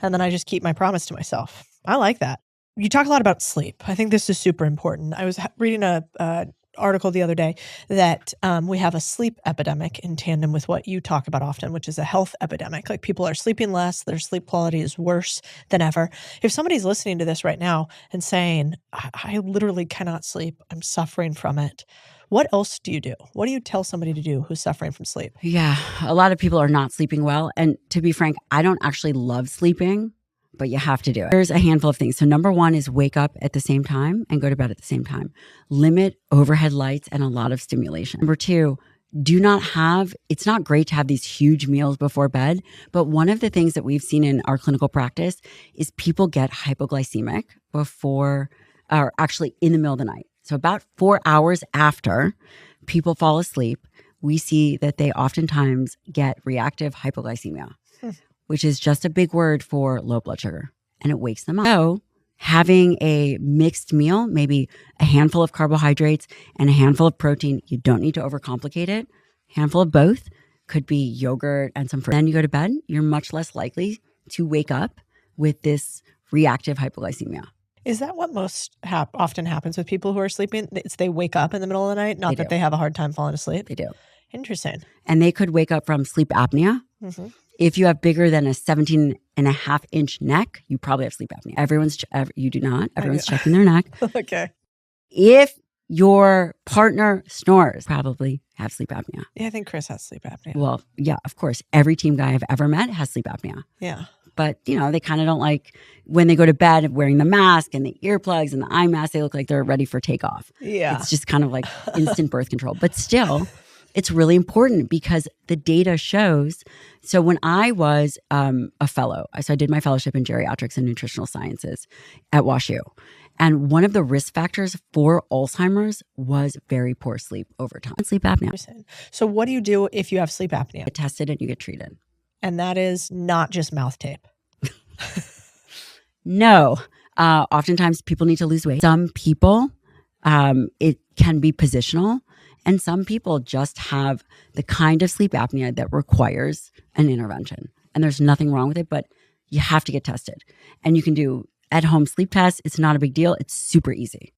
and then I just keep my promise to myself. I like that. You talk a lot about sleep. I think this is super important. I was reading a article the other day that we have a sleep epidemic in tandem with what you talk about often, which is a health epidemic. Like people are sleeping less, their sleep quality is worse than ever. If somebody's listening to this right now and saying, I literally cannot sleep, I'm suffering from it, what else do you do? What do you tell somebody to do who's suffering from sleep? Yeah, a lot of people are not sleeping well. And to be frank, I don't actually love sleeping, but you have to do it. There's a handful of things. So number one is wake up at the same time and go to bed at the same time. Limit overhead lights and a lot of stimulation. Number two, it's not great to have these huge meals before bed, but one of the things that we've seen in our clinical practice is people get hypoglycemic before, or actually in the middle of the night. So about 4 hours after people fall asleep, we see that they oftentimes get reactive hypoglycemia, which is just a big word for low blood sugar, and it wakes them up. So having a mixed meal, maybe a handful of carbohydrates and a handful of protein, you don't need to overcomplicate it. Handful of both could be yogurt and some fruit. Then you go to bed, you're much less likely to wake up with this reactive hypoglycemia. Is that what most often happens with people who are sleeping? It's they wake up in the middle of the night, not that they have a hard time falling asleep? They do. Interesting. And they could wake up from sleep apnea. Mm-hmm. If you have bigger than a 17.5-inch neck, you probably have sleep apnea. You do not. Everyone's checking their neck. Okay. If your partner snores, probably have sleep apnea. Yeah, I think Chris has sleep apnea. Well, yeah, of course. Every team guy I've ever met has sleep apnea. Yeah. But, they kind of don't like when they go to bed wearing the mask and the earplugs and the eye mask, they look like they're ready for takeoff. Yeah. It's just kind of like instant birth control. But still, it's really important because the data shows. So when I was a fellow, so I did my fellowship in geriatrics and nutritional sciences at WashU. And one of the risk factors for Alzheimer's was very poor sleep over time. Sleep apnea. So what do you do if you have sleep apnea? You get tested and you get treated. And that is not just mouth tape. No. Oftentimes people need to lose weight. Some people, it can be positional. And some people just have the kind of sleep apnea that requires an intervention. And there's nothing wrong with it, but you have to get tested. And you can do at-home sleep tests. It's not a big deal. It's super easy.